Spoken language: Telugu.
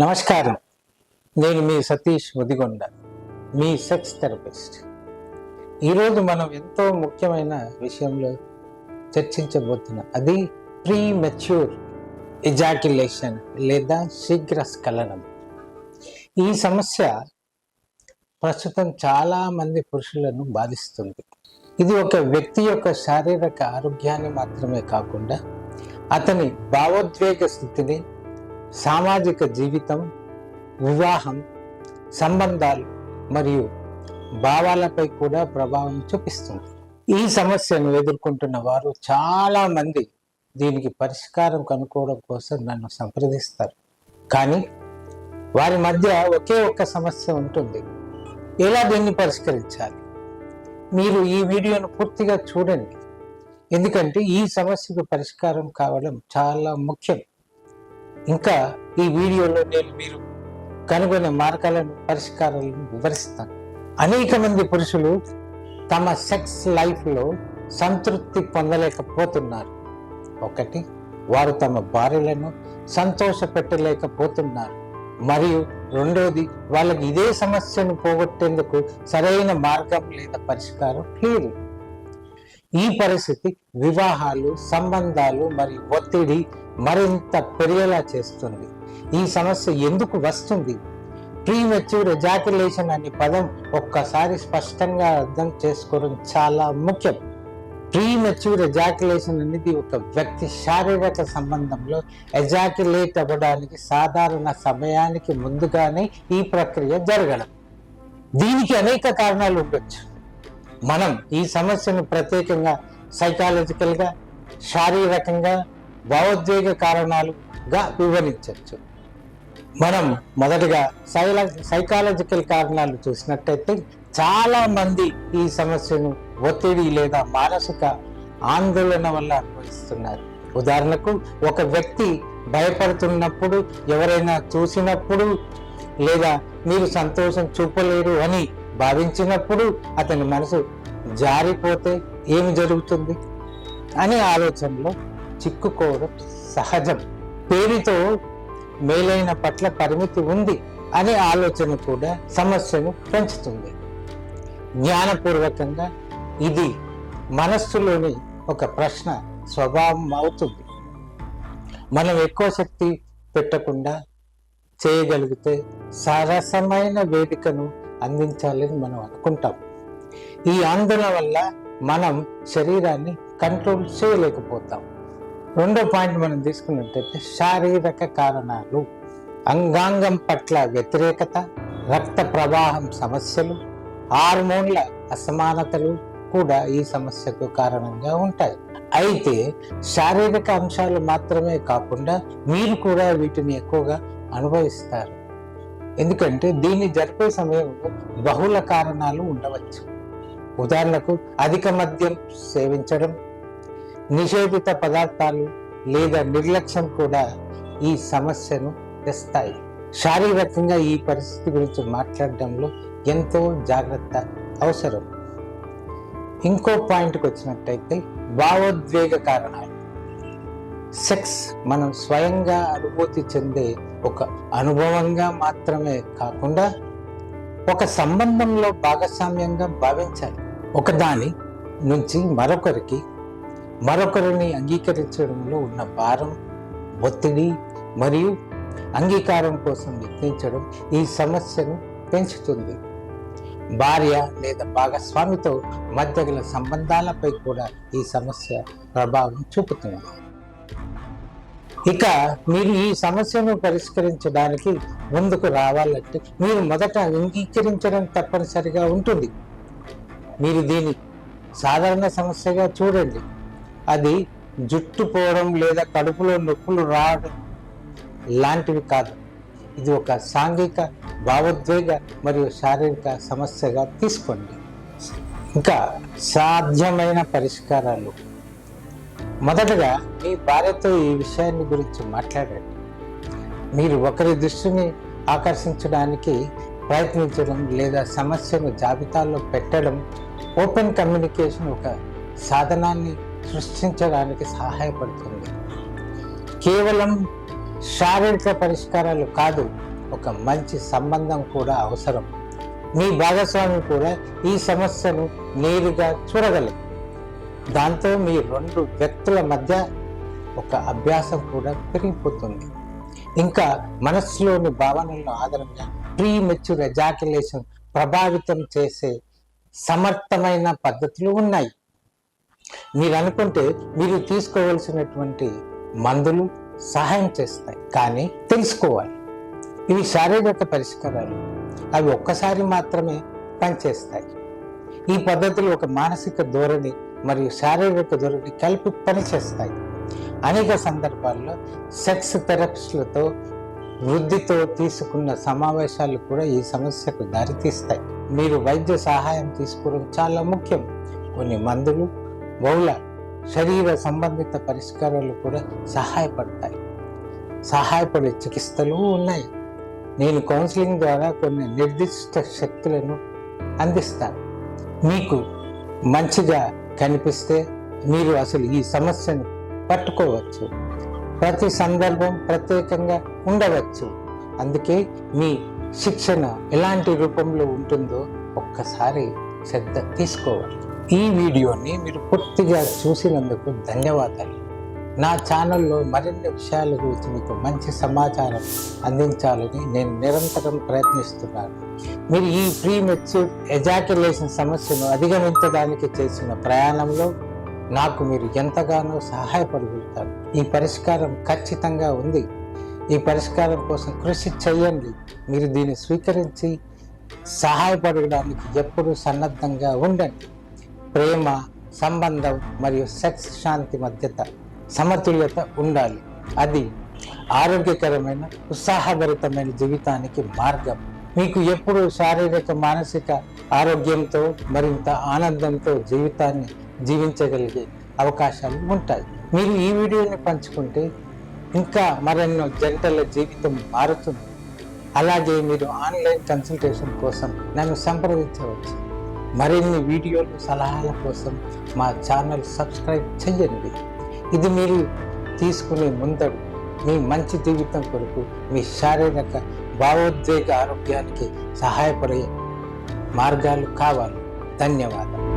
నమస్కారం. నేను మీ సతీష్ ముదిగొండ, మీ సెక్స్ థెరపిస్ట్. ఈరోజు మనం ఎంతో ముఖ్యమైన విషయంలో చర్చించబోతున్నాం. అది ప్రీ మెచ్యూర్ ఎజాక్యులేషన్ లేదా శీఘ్ర స్ఖలనం. ఈ సమస్య ప్రస్తుతం చాలా మంది పురుషులను బాధిస్తుంది. ఇది ఒక వ్యక్తి యొక్క శారీరక ఆరోగ్యాన్ని మాత్రమే కాకుండా అతని భావోద్వేగ స్థితిని, సామాజిక జీవితం, వివాహం, సంబంధాలు మరియు భావాలపై కూడా ప్రభావం చూపిస్తుంది. ఈ సమస్యను ఎదుర్కొంటున్న వారు చాలా మంది దీనికి పరిష్కారం కనుక్కోవడం కోసం నన్ను సంప్రదిస్తారు. కానీ వారి మధ్య ఒకే ఒక్క సమస్య ఉంటుంది. ఎలా దీన్ని పరిష్కరించాలి? మీరు ఈ వీడియోను పూర్తిగా చూడండి, ఎందుకంటే ఈ సమస్యకు పరిష్కారం కావడం చాలా ముఖ్యం. ఇంకా ఈ వీడియోలో నేను మీరు కనుగొనే మార్గాలను, పరిష్కారాలను వివరిస్తాను. అనేక మంది పురుషులు తమ సెక్స్ లైఫ్లో సంతృప్తి పొందలేకపోతున్నారు. ఒకటి, వారు తమ భార్యలను సంతోష పెట్టలేకపోతున్నారు. మరియు రెండోది, వాళ్ళకి ఇదే సమస్యను పోగొట్టేందుకు సరైన మార్గం లేదా పరిష్కారం లేదు. ఈ పరిస్థితి వివాహాలు, సంబంధాలు మరియు ఒత్తిడి మరింత పెరిగేలా చేస్తుంది. ఈ సమస్య ఎందుకు వస్తుంది? ప్రీ మెచ్యూర్ ఎజాక్యులేషన్ అనే పదం ఒక్కసారి స్పష్టంగా అర్థం చేసుకోవడం చాలా ముఖ్యం. ప్రీ మెచ్యూర్ ఎజాక్యులేషన్ అనేది ఒక వ్యక్తి శారీరక సంబంధంలో ఎజాక్యులేట్ అవ్వడానికి సాధారణ సమయానికి ముందుగానే ఈ ప్రక్రియ జరగడం. దీనికి అనేక కారణాలు ఉండొచ్చు. మనం ఈ సమస్యను ప్రత్యేకంగా సైకాలజికల్గా, శారీరకంగా, భావోద్వేగ కారణాలుగా వివరించవచ్చు. మనం మొదటగా సైకాలజికల్ కారణాలు చూసినట్టయితే చాలా మంది ఈ సమస్యను ఒత్తిడి లేదా మానసిక ఆందోళన వల్ల అనుభవిస్తున్నారు. ఉదాహరణకు, ఒక వ్యక్తి భయపడుతున్నప్పుడు, ఎవరైనా చూసినప్పుడు, లేదా మీరు సంతోషం చూపలేరు అని భావించినప్పుడు అతని మనసు జారిపోతే ఏమి జరుగుతుంది అనే ఆలోచనలో చిక్కుకోవడం సహజం. పేరుతో మేలైన పట్ల పరిమితి ఉంది అనే ఆలోచన కూడా సమస్యను పెంచుతుంది. జ్ఞానపూర్వకంగా ఇది మనస్సులోని ఒక ప్రశ్న స్వభావం అవుతుంది. మనం ఎక్కువ శక్తి పెట్టకుండా చేయగలిగితే సరసమైన వేదికను అందించాలని మనం అనుకుంటాం. ఈ ఆందోళన వల్ల మనం శరీరాన్ని కంట్రోల్ చేయలేకపోతాం. రెండో పాయింట్ మనం తీసుకున్నట్టయితే శారీరక కారణాలు. అంగాంగం పట్ల వ్యతిరేకత, రక్త ప్రవాహం సమస్యలు, హార్మోన్ల అసమానతలు కూడా ఈ సమస్యకు కారణంగా ఉంటాయి. అయితే శారీరక అంశాలు మాత్రమే కాకుండా మీరు కూడా వీటిని ఎక్కువగా అనుభవిస్తారు. ఎందుకంటే దీన్ని జరిపే సమయంలో బహుళ కారణాలు ఉండవచ్చు. ఉదాహరణకు, అధిక మద్యం సేవించడం, నిషేధిత పదార్థాలు లేదా నిర్లక్ష్యం కూడా ఈ సమస్యను తెస్తాయి. శారీరకంగా ఈ పరిస్థితి గురించి మాట్లాడడంలో ఎంతో జాగ్రత్త అవసరం. ఇంకో పాయింట్కి వచ్చినట్టయితే భావోద్వేగ కారణాలు. సెక్స్ మనం స్వయంగా అనుభూతి చెందే ఒక అనుభవంగా మాత్రమే కాకుండా ఒక సంబంధంలో భాగస్వామ్యంగా భావించాలి. ఒకదాని నుంచి మరొకరిని అంగీకరించడంలో ఉన్న భారం, ఒత్తిడి మరియు అంగీకారం కోసం యత్నించడం ఈ సమస్యను పెంచుతుంది. భార్య లేదా భాగస్వామితో మధ్య గల సంబంధాలపై కూడా ఈ సమస్య ప్రభావం చూపుతుంది. ఇక మీరు ఈ సమస్యను పరిష్కరించడానికి ముందుకు రావాలంటే మీరు మొదట అంగీకరించడం తప్పనిసరిగా ఉంటుంది. మీరు దీన్ని సాధారణ సమస్యగా చూడండి. అది జుట్టు పోవడం లేదా కడుపులో నొప్పులు రావడం లాంటివి కాదు. ఇది ఒక సాంఘిక, భావోద్వేగ మరియు శారీరక సమస్యగా తీసుకోండి. ఇంకా సాధ్యమైన పరిష్కారాలు. మొదటగా మీ భార్యతో ఈ విషయాన్ని గురించి మాట్లాడండి. మీరు ఒకరి దృష్టిని ఆకర్షించడానికి ప్రయత్నించడం లేదా సమస్యను జాబితాలో పెట్టడం, ఓపెన్ కమ్యూనికేషన్ ఒక సాధనాన్ని సృష్టించడానికి సహాయపడుతుంది. కేవలం శారీరక పరిష్కారాలు కాదు, ఒక మంచి సంబంధం కూడా అవసరం. మీ భాగస్వామి కూడా ఈ సమస్యను నేరుగా చూడగలరు. దాంతో మీ రెండు వ్యక్తుల మధ్య ఒక అభ్యాసం కూడా పెరిగిపోతుంది. ఇంకా మనస్సులోని భావనల ఆధారంగా ప్రీ మెచ్యూర్ ఎజాక్యులేషన్ ప్రభావితం చేసే సమర్థమైన పద్ధతులు ఉన్నాయి. మీరు అనుకుంటే మీరు తీసుకోవలసినటువంటి మందులు సహాయం చేస్తాయి, కానీ తెలుసుకోవాలి ఇవి శారీరక పరిష్కారాలు. అవి ఒక్కసారి మాత్రమే పనిచేస్తాయి. ఈ పద్ధతులు ఒక మానసిక ధోరణి మరియు శారీరక ధోరణి కలిపి పనిచేస్తాయి. అనేక సందర్భాల్లో సెక్స్ థెరపిస్టులతో వృద్ధితో తీసుకున్న సమావేశాలు కూడా ఈ సమస్యకు దారితీస్తాయి. మీరు వైద్య సహాయం తీసుకోవడం చాలా ముఖ్యం. కొన్ని మందులు, బహుళ శరీర సంబంధిత పరిష్కారాలు కూడా సహాయపడే చికిత్సలు ఉన్నాయి. నేను కౌన్సిలింగ్ ద్వారా కొన్ని నిర్దిష్ట శక్తులను అందిస్తాను. మీకు మంచిగా కనిపిస్తే మీరు అసలు ఈ సమస్యను పట్టుకోవచ్చు. ప్రతి సందర్భం ప్రత్యేకంగా ఉండవచ్చు. అందుకే మీ శిక్షణ ఎలాంటి రూపంలో ఉంటుందో ఒక్కసారి శ్రద్ధ తీసుకోవాలి. ఈ వీడియోని మీరు పూర్తిగా చూసినందుకు ధన్యవాదాలు. నా ఛానల్లో మరిన్ని విషయాల గురించి మీకు మంచి సమాచారం అందించాలని నేను నిరంతరం ప్రయత్నిస్తున్నాను. మీరు ఈ ప్రీ మెచ్యూర్ ఎజాక్యులేషన్ సమస్యను అధిగమించడానికి చేసిన ప్రయాణంలో నాకు మీరు ఎంతగానో సహాయపడగలుగుతారు. ఈ పరిష్కారం ఖచ్చితంగా ఉంది. ఈ పరిష్కారం కోసం కృషి చేయండి. మీరు దీన్ని స్వీకరించి సహాయపడడానికి ఎప్పుడూ సన్నద్ధంగా ఉండండి. ప్రేమ, సంబంధం మరియు సెక్స్ శాంతి మధ్యత సమతుల్యత ఉండాలి. అది ఆరోగ్యకరమైన, ఉత్సాహభరితమైన జీవితానికి మార్గం. మీకు ఎప్పుడు శారీరక, మానసిక ఆరోగ్యంతో మరింత ఆనందంతో జీవితాన్ని జీవించగలిగే అవకాశాలు ఉంటాయి. మీరు ఈ వీడియోని పంచుకుంటే ఇంకా మరెన్నో జంటల జీవితం మారుతుంది. అలాగే మీరు ఆన్లైన్ కన్సల్టేషన్ కోసం నన్ను సంప్రదించవచ్చు. మరిన్ని వీడియోలు, సలహాల కోసం మా ఛానల్ సబ్స్క్రైబ్ చేయండి. ఇది మీరు తీసుకునే ముందడు మీ మంచి జీవితం కొరకు, మీ శారీరక, భావోద్వేగ ఆరోగ్యానికి సహాయపడే మార్గాలు కావాలి. ధన్యవాదాలు.